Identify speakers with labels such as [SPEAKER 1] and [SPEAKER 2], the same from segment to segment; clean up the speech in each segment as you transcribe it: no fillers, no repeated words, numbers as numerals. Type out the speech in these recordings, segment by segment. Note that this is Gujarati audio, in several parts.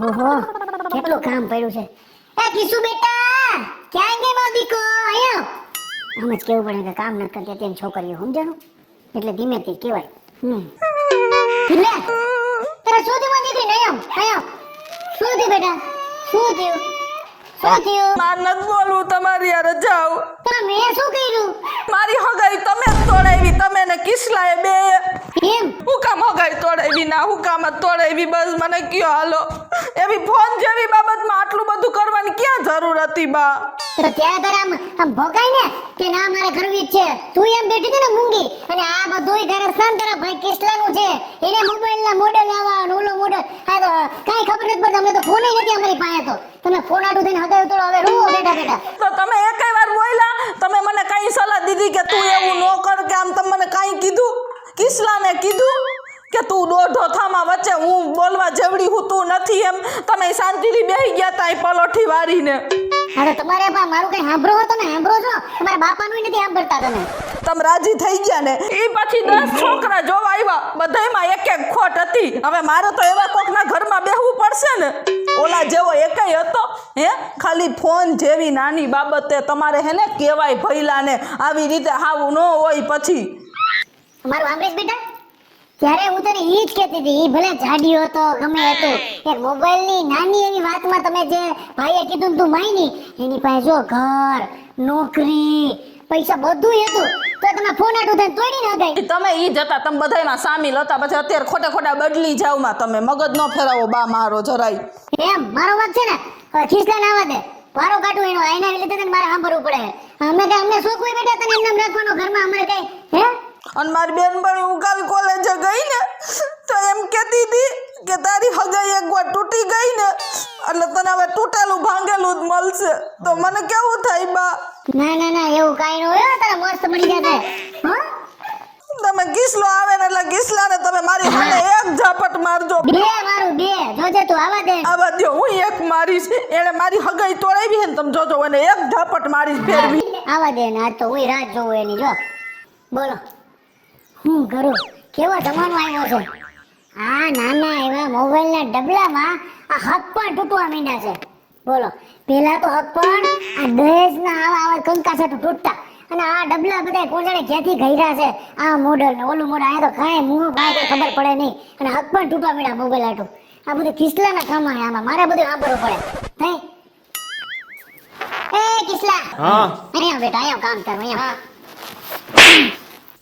[SPEAKER 1] ઓહો કેટલું કામ પડ્યું છે. એ કિસુ બેટા ક્યાં ગઈ મારો દીકો? આયો આમ જ કેવું પડે કે કામ ન કરતી તેમ છોકરીઓ સમજાણું એટલે ધીમેથી કહેવાય. લે તારા શું થયું દીકરી? નહીં આયો શું થયું બેટા? શું થયું? શું થયું?
[SPEAKER 2] માર નથી બોલવું તમારી યાર જાવ.
[SPEAKER 1] તમે શું કર્યું?
[SPEAKER 2] મારી હગાઈ તમે જ તોડાવી, તમે ને કિસલાએ બે.
[SPEAKER 1] એમ
[SPEAKER 2] હું કામ હગાઈ તોડાવી ના હું કામ જ તોડાવી? બસ મને કયો હાલો. એવી ફોન જેવી બાબતમાં આટલું બધું કરવાની ક્યાં જરૂર હતી બા?
[SPEAKER 1] તો ત્યારે તારે આમ ભોગાય ને કે ના મારે કરવી જ છે. તું એમ બેઠી હતી ને મૂંગી, અને આ બધુંય ઘરે સન તારા ભાઈ કિસલાનું છે. એને મોબાઈલના મોડેલ આવા ઓલો મોડેલ આ તો કાઈ ખબર નથી પડતી. અમને તો ફોન નથી અમારી પાસે. તો તમે ફોન આટું થઈને હગાવ્યું તો હવે રૂવો બેઠા બેઠા.
[SPEAKER 2] તો તમે એકેય વાર બોલ્યા? તમે મને કઈ સલાહ દીધી કે તું એવું ન કર કે આમ? તમે મને કઈ કીધું? કિસલાને કીધું કે તું દોઢો થામા વચ્ચે હું બોલવા જેવડી હું તું નથી એમ? તમે શાંતિથી બેહી ગયા તા પલોઠી વારીને.
[SPEAKER 1] હા તો તમારે બા મારું કઈ સાંભળો હતો ને? સાંભળો છો? તમારા બાપાનું નથી સાંભળતા તમે.
[SPEAKER 2] તમે રાજી થઈ ગયા ને? એ પછી 10 છોકરા જોવા આવ્યા, બધાયમાં એક એક ખોટ હતી. હવે મારે તો એવા કોકના ઘરમાં બેહવું પડશે ને. ઓલા જેવો એકેય હતો હે? ખાલી ફોન જેવી નાની બાબતે તમારે હે ને કહેવાય ભઈલાને આવી રીતે હાવું ન હોય. પછી
[SPEAKER 1] મારું સાંભળીશ બેટા? ત્યારે હું તને ઈ જ કહેતી હતી, ઈ ભલે જાડિયો હતો ગમે હતું, એક મોબાઈલની નાની એવી વાતમાં તમે જે ભાઈએ કીધું ને તું માયની, એની પાસે જો ઘર નોકરી પૈસા બધું હતું, તો તમે ફોન આટું થઈને તોડી ન ગઈ.
[SPEAKER 2] તમે ઈ જતા તમે બધાયમાં સામેલ હતા, પછી અત્યારે ખોટા ખોટા બદલી જાવમાં. તમે મગજ ન ફેરાવો બા મારો જરાય.
[SPEAKER 1] એમ મારો વાત છે ને ખીસલા ના આવે દે વારો કાઢું એનો આઈના લીધે તને મારે સાંભળવું પડે. અમે શું કોઈ બેટા તને એમ રાખવાનો ઘરમાં અમારે કઈ હે?
[SPEAKER 2] અને મારી બેન પણ હું કાલ કોલેજે ગઈ ને તો એમ કહેતી હતી કે તારી હગાઈ એકવાર તૂટી ગઈ ને એટલે તને હવે તૂટેલું ભાંગેલું જ મળશે. તો મને કેવું થાય બા?
[SPEAKER 1] ના ના ના એવું કાઈ ન હોય. તારા મસ્ત મળી જશે. હો
[SPEAKER 2] તમે કિસલો આવે ને એટલે કિસલાને તમે મારી હાથે એક ઝાપટ મારજો.
[SPEAKER 1] બે મારું બે જોજે તું આવા દે.
[SPEAKER 2] આવા દો હું એક મારીશ. એને મારી હગાઈ તોડાવી છે ને તમે જોજો, એને એક ઝાપટ મારીશ ફેરવી.
[SPEAKER 1] આવા દે ને આજ તો હું રાત જોઉં એની. જો બોલો હું કરું? કેવો જમાનો આવ્યો છે. આ નાના એવા મોબાઈલના ડબલામાં આ હક પણ તૂટવા માંડ્યા છે. બોલો પેલા તો હક પણ આ દહેજના આવા કંકાસાટું તૂટતા, અને આ ડબલા બધા કોજાણે ક્યાંથી ઘર્યા છે. આ મોડલ ને ઓલું મોડલ, આ તો કાંઈ મું ભાઈ કઈ ખબર પડે નહીં, અને હક પણ તૂટવા માંડ્યા મોબાઈલ આટું. આ બધું કિસલાના કામ છે. આમાં મારે બધું સાંભળવું પડે. થઈ એ કિસલા,
[SPEAKER 3] હા
[SPEAKER 1] અહીંયા બેટા અહીંયા કામ કર. અહીંયા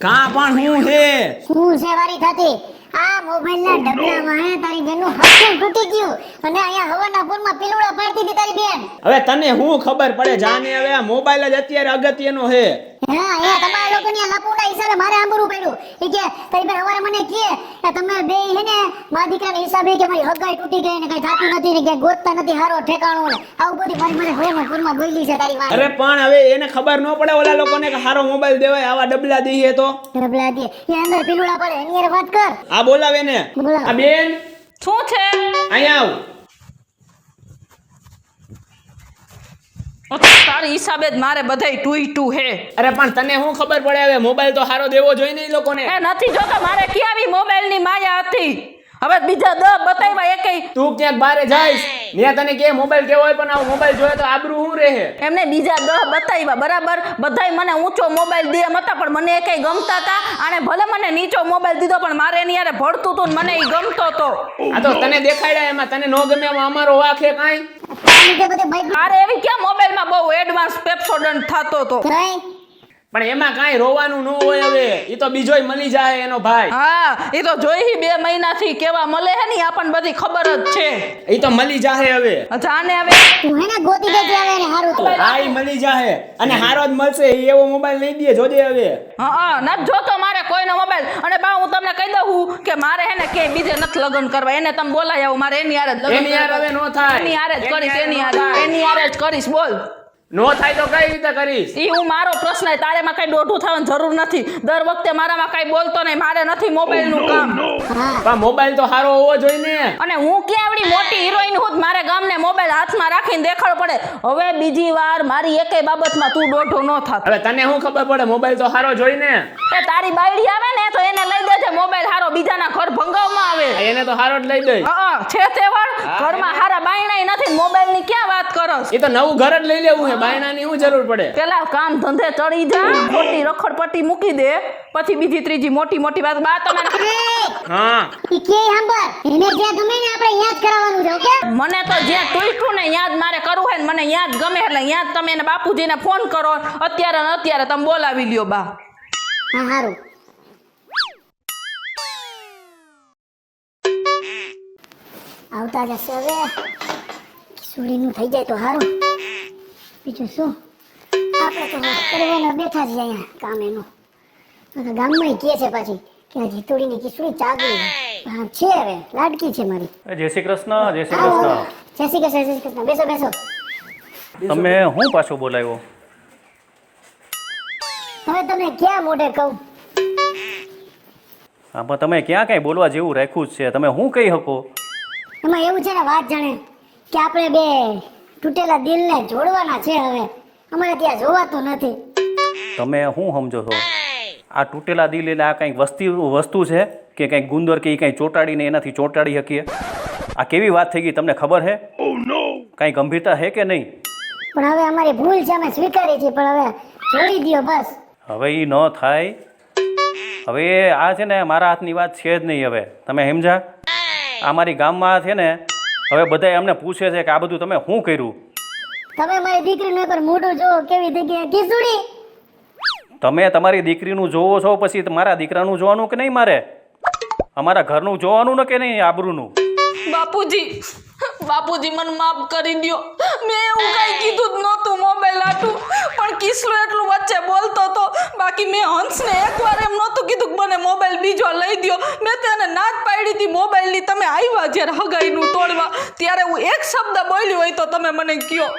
[SPEAKER 3] કા પણ હું હે
[SPEAKER 1] શું છે વારી થતી? આ મોબાઈલના ડબલામાં હે તારી બેનનું હક તૂટી ગયું, અને અહીંયા હવાના પૂરમાં પીલુડા પાડતી હતી તારી બેન.
[SPEAKER 3] હવે તને હું ખબર પડે? જાને હવે આ મોબાઈલ જ અત્યારે અગત્યનો હે.
[SPEAKER 1] હા એ તમારા લોકોની લપુડા હિસાબે મારે સાંભળવું પડ્યું. એ કે તારી બેન હવારે મને કહે કે તમે બે હે ને મારા દીકરાના હિસાબે કે મારી હગાઈ તૂટી ગઈ ને કઈ થાતું નથી ને કે ગોતતા નથી હારો ઠેકાણું ને આવું બધું મારી મને હવાના પૂરમાં બોલી છે તારી વાત.
[SPEAKER 3] અરે પણ હવે એને ખબર ન પડે ઓલા લોકોને કે હારો મોબાઈલ દેવાય આવા ડબલા દઈએ તો?
[SPEAKER 1] ડબલા દે એ અંદર પીલુડા પડે એની હારે વાત કર.
[SPEAKER 3] આ બોલાવે ને.
[SPEAKER 1] બોલાવ.
[SPEAKER 3] આ બેન
[SPEAKER 2] શું છે?
[SPEAKER 3] અહીંયા આવ.
[SPEAKER 2] તારી હિસાબે જ મારે બધાય ટુ હે.
[SPEAKER 3] અરે પણ તને શું ખબર પડે? હવે મોબાઈલ તો હારો દેવો જોઈએ ને ઈ લોકોને.
[SPEAKER 2] એ નથી જોતો. મારે ક્યાંવી મોબાઈલની માયા હતી. હવે બીજા 10 બતાવ્યા એકેય.
[SPEAKER 3] તું ક્યાંક બારે જાઈશ ત્યાં તને કે મોબાઈલ કેવો હોય, પણ આવો મોબાઈલ જોયે તો આબરૂ શું રહે?
[SPEAKER 2] એમને બીજા 10 બતાવ્યા બરાબર. બધાય મને ઊંચો મોબાઈલ દે એમ હતા, પણ મને એકેય ગમતા હતા. આને ભલે મને નીચો મોબાઈલ દીધો, પણ મારે એની યારે ભળતું હતું ને મને ઈ ગમતો હતો.
[SPEAKER 3] આ તો તને દેખાડ્યા એમાં તને ન ગમે એમાં અમારો વાંક હે કાંઈ?
[SPEAKER 2] મારે એવી ક્યાં મોબાઈલમાં બહુ એડવાન્સ પેપ્સોડન્ટ થતો હતો.
[SPEAKER 3] પણ એમાં કાંઈ રોવાનું ન હોય. હવે ઈ તો બીજોય મળી જાય એનો ભાઈ.
[SPEAKER 2] હા એ તો જોઈ 2 મહિનાથી કેવા મળે હે ને આપણને બધી ખબર જ છે.
[SPEAKER 3] ઈ તો મળી જાહે હવે.
[SPEAKER 2] જાને હવે
[SPEAKER 1] તું હે ને ગોતી દેજે હવે એને હારું તો.
[SPEAKER 3] હા ઈ મળી જાહે અને હારો જ મળશે. ઈ એવો મોબાઈલ નહીં દે જોજે હવે.
[SPEAKER 2] હા નથી જોતો મારે કોઈનો મોબાઈલ. અને બા હું તમને કહી દઉં કે મારે હે ને કે બીજે નથી લગ્ન કરવા. એને તમે બોલાય આવો. મારે એની હારે જ લગ્ન
[SPEAKER 3] એની હારે હવે નો થાય.
[SPEAKER 2] એની હારે જ કરીશ. એની હારે જ કરીશ. બોલ
[SPEAKER 3] નો થાય તો કઈ રીતે કરીશ?
[SPEAKER 2] ઈ હું મારો પ્રશ્ન છે, તારેમાં કઈ દોઢું થવાની જરૂર નથી. દર વખતે મારામાં કઈ બોલતો નહીં, મારે નથી મોબાઈલનું કામ.
[SPEAKER 1] હા
[SPEAKER 3] પણ મોબાઈલ તો સારો હોવો જોઈએ ને.
[SPEAKER 2] અને હું ક્યાં આવડી મોટી હિરોઈન હું જ મારે ગામને મોબાઈલ હાથમાં રાખીને દેખાડ પડે. હવે બીજી વાર મારી એકેય બાબતમાં તું દોઢો ન થાત.
[SPEAKER 3] હવે તને શું ખબર પડે? મોબાઈલ તો સારો જોઈ ને.
[SPEAKER 2] એ તારી બાયડી આવે ને તો એને લઈ દેજે મોબાઈલ હારો, બીજાના ઘર ભંગાવમાં આવે.
[SPEAKER 3] એને તો સારો જ લઈ દઈશ.
[SPEAKER 2] હા છે તેવડ ઘરમાં હારા બાયણાય નથી, મોબાઈલની ક્યાં વાત કરસ?
[SPEAKER 3] એ તો નવું ઘર જ લઈ લેવું છે, બાયણાની શું જરૂર પડે?
[SPEAKER 2] પેલા કામ ધંધે ચડી જા, ખોટી રખડપટ્ટી મૂકી દે, પછી બીજી ત્રીજી મોટી મોટી વાત. બા તમે
[SPEAKER 3] હા
[SPEAKER 1] ઈ કે સાંભળ, એને જ્યાં ગમે ને આપણે અહીંયા જ કરાવવાનું છે, ઓકે?
[SPEAKER 2] મને તો જ્યાં ટૂટ્યું ને ત્યાં જ મારે કરવું હોય ને મને ત્યાં જ ગમે એટલે ત્યાં જ તમે એને બાપુજીને ફોન કરો, અત્યારે ને અત્યારે તમે બોલાવી લ્યો બા.
[SPEAKER 1] હા સારું. આવતા જશે હવે, કિશોરીનું થઈ જાય તો સારું. બીજું શું, આપણે તો કરવાના બેઠા છીએ અહીંયા કામ એનું. અને ગામમાં કહે છે પાછી કે આ જીતોડીની કિશોરી ચાગડી હા છે, હવે લાડકી છે મારી.
[SPEAKER 4] જય શ્રી કૃષ્ણ, જય શ્રી કૃષ્ણ.
[SPEAKER 1] જય શ્રી કૃષ્ણ, જય શ્રી કૃષ્ણ. બેસો બેસો.
[SPEAKER 4] તમે હું પાછો બોલાવ્યો?
[SPEAKER 1] હવે તમને ક્યાં મોઢે કહું?
[SPEAKER 4] આમાં તમે ક્યાં કાંઈ બોલવા જેવું રાખ્યું જ છે? તમે શું કહી શકો?
[SPEAKER 1] એમાં એવું છે ને, વાત જાણે કે આપણે બે તૂટેલા દિલને જોડવાના છે. હવે અમારે ત્યાં જોવાતું નથી.
[SPEAKER 4] તમે શું સમજો છો? આ તૂટેલા દિલ એટલે આ કંઈક વસ્તુ છે કે કંઈક ગુંદર કે કંઈ ચોંટાડીને એનાથી ચોંટાડી શકીએ? આ કેવી વાત થઈ ગઈ તમને ખબર છે? કાંઈ ગંભીરતા છે કે નહીં?
[SPEAKER 1] પણ હવે અમારી ભૂલ છે, અમે સ્વીકારી છે, પણ હવે જોડી દ્યો બસ.
[SPEAKER 4] હવે એ ન થાય. હવે આ છે ને મારા હાથની વાત છે જ નહીં. હવે તમે સમજા? આ મારી ગામમાં છે ને હવે બધા અમને પૂછે છે કે આ બધું તમે શું કર્યું?
[SPEAKER 1] તમે મારી દીકરીનું એકવાર મોઢું જોવો, કેવી દીકરી કિશોરી.
[SPEAKER 4] તમે તમારી દીકરીનું જોવો છો, પછી મારા દીકરાનું જોવાનું કે નહીં? મારે અમારા ઘરનું જોવાનું ને કે નહીં? આબરૂનું?
[SPEAKER 2] બાપુજી, બાપુજી મને માફ કરી દ્યો. મેં એવું કઈ કીધું જ નહોતું મોબાઈલ આટું, પણ કિસલો એટલું વચ્ચે બોલતો હતો. બાકી મેં હંસને એકવાર એમ નહોતું કીધું કે મને મોબાઈલ બીજો લઈ દ્યો. મેં તેને ના જ પાડી હતી મોબાઈલની. તમે આવ્યા જ્યારે હગાઈનું તોડવા, ત્યારે હું એક શબ્દ બોલ્યો હોય તો તમે મને કયો.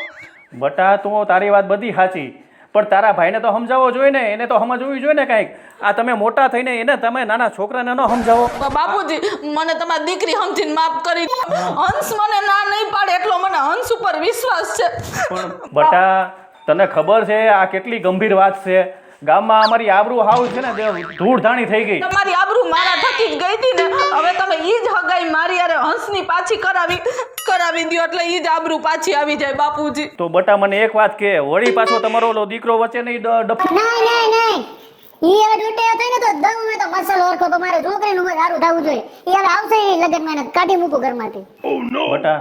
[SPEAKER 4] બટા તું તારી વાત બધી સાચી, પણ તારા ભાઈને તો સમજાવવો જોઈએ ને, એને તો સમજવું જોઈએ ને કાંઈક. આ તમે મોટા થઈને એને તમે નાના છોકરાને ન સમજાવો.
[SPEAKER 2] બાપુજી મને તમારી દીકરી સમજીને માફ કરી દો. હંસ મને ના નહીં પાડે એટલો મને હંસ ઉપર વિશ્વાસ છે.
[SPEAKER 4] પણ બટા તને ખબર છે આ કેટલી ગંભીર વાત છે? ગામમાં અમારી આબરૂ હાવ છે ને ધૂળધાણી થઈ ગઈ.
[SPEAKER 2] તમારી આબરૂ મારા થકી જ ગઈ હતી ને, હવે તમે ઈ જ હગાઈ મારી અરે હંસની પાછી કરાવી દો એટલે ઈ જ આબરૂ પાછી આવી જાય. બાપુજી
[SPEAKER 4] તો બટા મને એક વાત કે, વળી પાછો તમારો ઓલો દીકરો વચ્ચે નહીં
[SPEAKER 1] નહીં નહીં નહીં, ઈ હવે ડૂટે હતો ને તો દઉં મેં તો મસાલો ઓળખો તો મારે છોકરીનું કોઈ સારું થવું જોઈએ. ઈ હવે આવશે લગનમાં એને કાઢી મૂકું ઘરમાંથી.
[SPEAKER 4] બટા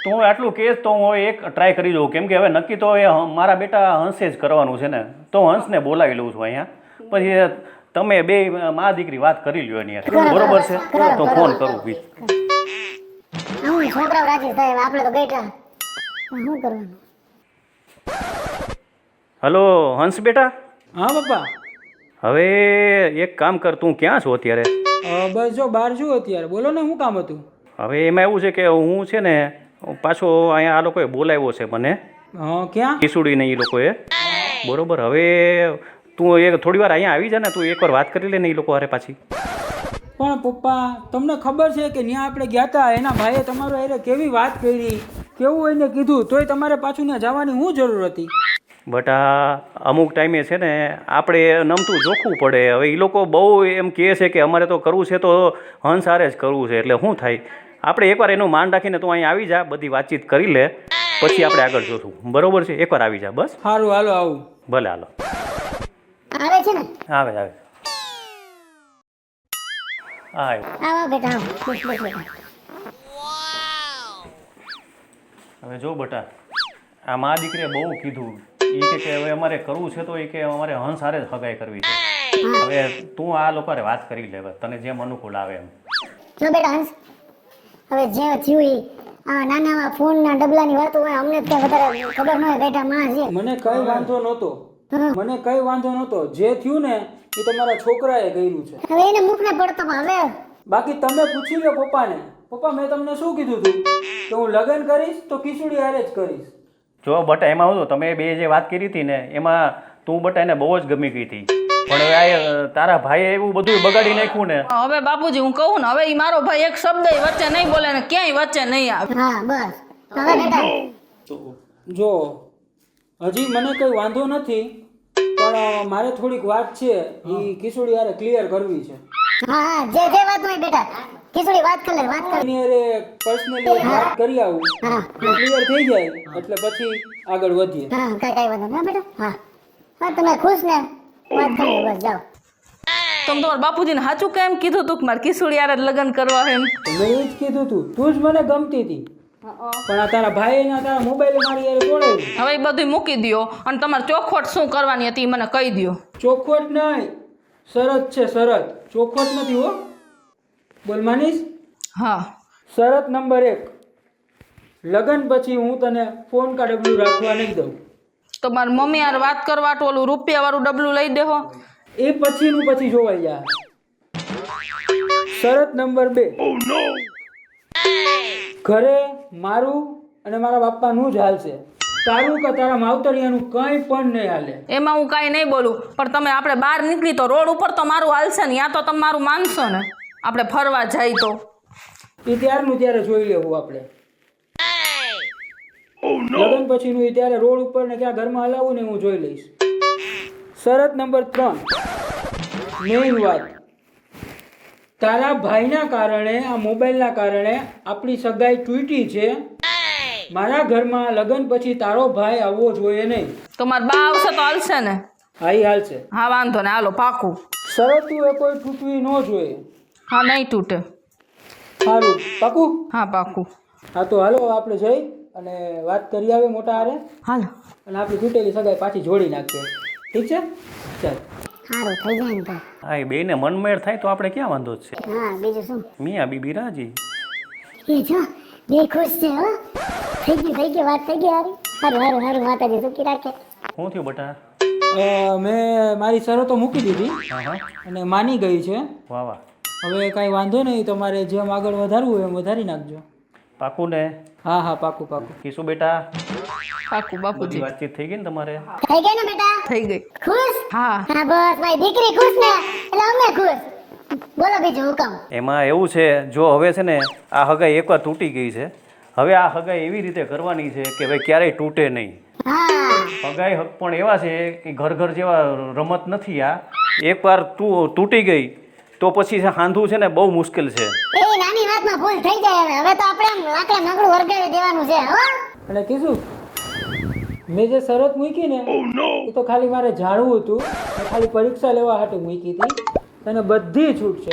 [SPEAKER 4] તું આટલું કેસ તો હું એક ટ્રાય કરી દઉં, કેમ કે હવે નક્કી તો એ મારા બેટા હંસે જ કરવાનું છે ને, તો હંસને બોલાવી લઉં છું અહીંયા. પછી તમે બે મા દીકરી વાત કરી લ્યો એની હારે. બરોબર છે? તો ફોન કરું બી.
[SPEAKER 1] હું છોકરાઓ રાજી થાય, આપણે તો બેઠા શું કરવાનું?
[SPEAKER 4] હલો હંસ બેટા.
[SPEAKER 5] હા પપ્પા.
[SPEAKER 4] હવે એક કામ કર, તું ક્યાં છો અત્યારે?
[SPEAKER 5] બસ જો બહાર છું અત્યારે. બોલો ને શું કામ હતું?
[SPEAKER 4] હવે એમાં એવું છે કે હું છે ને પાછો અહીંયા આ લોકોએ બોલાવ્યો છે મને,
[SPEAKER 5] ક્યાં?
[SPEAKER 4] કિશોરીને એ લોકોએ. બરોબર, હવે તું એક થોડી વાર અહીંયા આવી જા ને, તું એકવાર વાત કરી લે ને એ લોકો હારે પાછી.
[SPEAKER 5] પણ પપ્પા તમને ખબર છે કે ત્યાં આપણે ગયા હતા, એના ભાઈએ તમારો અરે કેવી વાત કરી, કેવું એને કીધું, તોય તમારે પાછું ત્યાં જવાની શું જરૂર હતી?
[SPEAKER 4] બટા અમુક ટાઈમે છે ને આપણે નમતું જોખવું પડે. હવે એ લોકો બહુ એમ કહે છે કે અમારે તો કરવું છે તો હંસ હારે જ કરવું છે, એટલે શું થાય આપણે એકવાર એનું માન રાખીને તું અહીંયા આવી જા, બધી વાતચીત કરી લે, પછી આપણે આગળ જોશું. બરોબર છે? એકવાર આવી જા બસ.
[SPEAKER 5] સારું હાલો આવું.
[SPEAKER 4] ભલે હાલો.
[SPEAKER 1] આવે છે ને?
[SPEAKER 4] આવે આવે. હા
[SPEAKER 1] આવો બેટા આવો. બસ બસ બેટા.
[SPEAKER 4] હવે જો બટા આ મા દીકરીએ બહુ કીધું, એ કે હવે અમારે કરવું છે તો એ કે અમારે હંસ હારે જ હગાઈ કરવી છે. હવે તું આ લોકો વાત કરી લે, તને જેમ અનુકૂળ આવે એમ.
[SPEAKER 1] જો બેટા હંસ, હવે જે થયું ઈ આ નાના ફોનના ડબલાની વાતો હોય, અમને તો વધારે ખબર ન હોય, બેટા માણસ છે.
[SPEAKER 5] મને કઈ વાંધો નહોતો, મને કઈ વાંધો નહોતો. જે થયું ને એ તમારા છોકરાએ કર્યું છે.
[SPEAKER 1] હવે એને મુખને પડતો પણ હવે
[SPEAKER 5] બાકી તમે પૂછી લો પપ્પાને. પપ્પા મેં તમને શું કીધું હતું કે હું લગ્ન કરીશ તો કિશોરી હારે જ કરીશ.
[SPEAKER 4] જો બટા એમાં હું તમે બે જે વાત કરી હતી ને એમાં તું બટા એને બહુ જ ગમી ગઈ હતી, પણ હવે આ તારા ભાઈએ એવું બધું બગાડી નાખ્યું ને.
[SPEAKER 2] હવે બાપુજી હું કહું ને, હવે ઈ મારો ભાઈ એક શબ્દ વચ્ચે નહીં બોલે ને ક્યાંય વચ્ચે નહીં આવે.
[SPEAKER 1] હા બસ હવે બેટા
[SPEAKER 5] જો હજી મને કંઈ વાંધો નથી, પણ મારે થોડીક વાત છે એ કિશોરી હારે ક્લિયર કરવી છે.
[SPEAKER 1] હા હા જે વાત હોય બેટા કિશોરી વાત કર લે વાત કર.
[SPEAKER 5] એની હારે પર્સનલી વાત કરી આવું,
[SPEAKER 1] હા
[SPEAKER 5] ક્લિયર થઈ જાય એટલે પછી આગળ વધીએ.
[SPEAKER 1] હા કઈ વાંધો ના બેટા. હા હા તમે ખુશ ને વાત કરી લો, બસ જાઓ.
[SPEAKER 2] તમે તમારા બાપુજીને સાચું કેમ કીધું તું કે મારે કિશોરી યાર જ લગ્ન કરવા એમ?
[SPEAKER 5] તો મેં એ જ કીધું તું જ મને ગમતી હતી, પણ આ તારા ભાઈ ને તારા મોબાઈલ મારી યાર તોડાવી.
[SPEAKER 2] હવે એ બધું મૂકી દ્યો અને તમારે ચોખવટ શું કરવાની હતી ઈ મને કહી દ્યો.
[SPEAKER 5] ચોખવટ નહીં, શરત છે શરત, ચોખવટ નથી હો. બોલ માનીશ.
[SPEAKER 2] હા
[SPEAKER 5] શરત નંબર 1, લગ્ન પછી હું તને ફોન કા ડબલું રાખવા નહીં દઉં.
[SPEAKER 2] તો મારી મમ્મી યાર વાત કરવા તો ઓલું રૂપિયાવાળું ડબલું લઈ દેહો.
[SPEAKER 5] એ પછીનું પછી જોવાઈ જાય. શરત નંબર 2, ઘરે મારું અને મારા બાપાનું જ હાલશે, તારું કે તારા માવતરિયાનું કંઈ પણ નહીં હાલે.
[SPEAKER 2] એમાં હું કાંઈ નહીં બોલું, પણ તમે આપણે બહાર નીકળી તો રોડ ઉપર તો મારું હાલશે ને, યા તો તમે મારું માનશો ને. આપણે ફરવા જાય તો
[SPEAKER 5] એ ત્યારનું ત્યારે જોઈ લેવું આપણે. લગ્ન પછીનું એ ત્યારે રોડ ઉપર ને ક્યાં ઘરમાં હલાવું ને હું જોઈ લઈશ. શરત નંબર 3, મેઇન વાત, તારા ભાઈના કારણે આ મોબાઈલના કારણે આપણી સગાઈ તૂટી છે. મારા ઘરમાં લગ્ન પછી તારો ભાઈ આવવો જોઈએ નહીં.
[SPEAKER 2] તો મારા બા આવશે તો હાલશે ને?
[SPEAKER 5] હા એ હાલશે.
[SPEAKER 2] હા વાંધો ને, હાલો પાકું.
[SPEAKER 5] શરતું એ કોઈ તૂટવી ન જોઈએ.
[SPEAKER 2] હા નહીં તૂટે.
[SPEAKER 5] સારું પાકું.
[SPEAKER 2] હા પાકું.
[SPEAKER 5] હા તો હાલો આપણે જઈ અને વાત કરી આવે મોટા હારે,
[SPEAKER 2] હાલો.
[SPEAKER 5] અને આપણી તૂટેલી સગાઈ પાછી જોડી નાખીએ. ઠીક છે? ચાલ.
[SPEAKER 1] સારું થઈ જાય ને તો.
[SPEAKER 4] હા એ બેને મનમેળ થાય તો આપણે ક્યાં વાંધો જ છે.
[SPEAKER 1] હા બીજું શું
[SPEAKER 4] મિયા બીબી રાજી.
[SPEAKER 1] એ જો બે ખુશ છે હો. થઈ ગઈ વાત થઈ ગઈ. હારું હારું હારું માતાજી સુખી રાખે.
[SPEAKER 4] શું થયું બટા?
[SPEAKER 5] મેં મારી શરતો મૂકી દીધી
[SPEAKER 4] હા હા
[SPEAKER 5] અને માની ગઈ છે.
[SPEAKER 4] વાહ વાહ.
[SPEAKER 5] હવે કાંઈ વાંધો નહીં, તમારે જેમ આગળ વધારવું હોય એમ વધારી નાખજો.
[SPEAKER 4] પાકું ને?
[SPEAKER 5] હા હા પાકું પાકું.
[SPEAKER 4] કીશું બેટા?
[SPEAKER 2] પાકું
[SPEAKER 4] બધી
[SPEAKER 2] બાપુજી.
[SPEAKER 4] વાતચીત થઈ ગઈ ને તમારે?
[SPEAKER 1] થઈ ગઈ ને બેટા
[SPEAKER 2] થઈ ગઈ.
[SPEAKER 1] ખુશ.
[SPEAKER 2] હા
[SPEAKER 1] હા બસ મારી દીકરી ખુશ ને એટલે અમે ખુશ. બોલો બીજું હુકમ.
[SPEAKER 4] એમાં એવું છે, જો હવે છે ને આ હગાઈ એકવાર તૂટી ગઈ છે, હવે આ હગાઈ એવી રીતે કરવાની છે કે ભાઈ ક્યારેય તૂટે નહીં.
[SPEAKER 1] હા
[SPEAKER 4] હગાઈ હક પણ એવા છે કે ઘર ઘર જેવા રમત નથી આ. એકવાર તૂટી ગઈ તો પછી હાંધવું છે ને બહુ મુશ્કેલ છે.
[SPEAKER 1] એ નાની વાતમાં ભૂલ થઈ જાય. હવે તો આપણે આમ લાકડા નગડું વરગાડી દેવાનું છે હો.
[SPEAKER 5] અને કીધું મેં જે શરત મૂકી ને એ તો ખાલી મારે જાણવું હતું, ખાલી પરીક્ષા લેવા હાટુ મૂકી હતી. તને બધી છૂટ છે.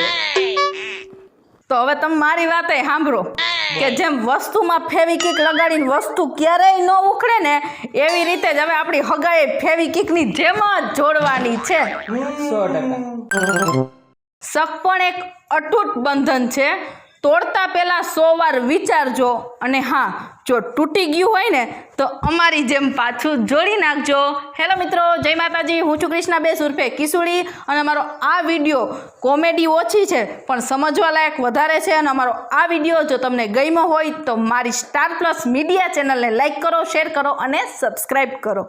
[SPEAKER 2] તો હવે તમે મારી વાત સાંભળો કે જેમ વસ્તુમાં ફેવિકિક લગાડીને વસ્તુ ક્યારેય ન ઉખડે ને, એવી રીતે જ હવે આપણી હગાઈ ફેવિકિકની જેમ જ જોડવાની છે.
[SPEAKER 5] 100%.
[SPEAKER 2] શક પણ એક અતૂટ બંધન છે. તોડતા પહેલા 100 વાર વિચારજો, અને હા જો તૂટી ગયું હોય ને તો અમારી જેમ પાછું જોડી નાખજો. હેલો મિત્રો, જય માતાજી. હું છું કૃષ્ણાબેન ઉર્ફે કિશોરી, અને અમારો આ વિડીયો કોમેડી ઓછી છે પણ સમજવા લાયક વધારે છે. અને અમારો આ વિડીયો જો તમને ગમ્યો હોય તો મારી સ્ટાર પ્લસ મીડિયા ચેનલને લાઈક કરો, શેર કરો અને સબસ્ક્રાઈબ કરો.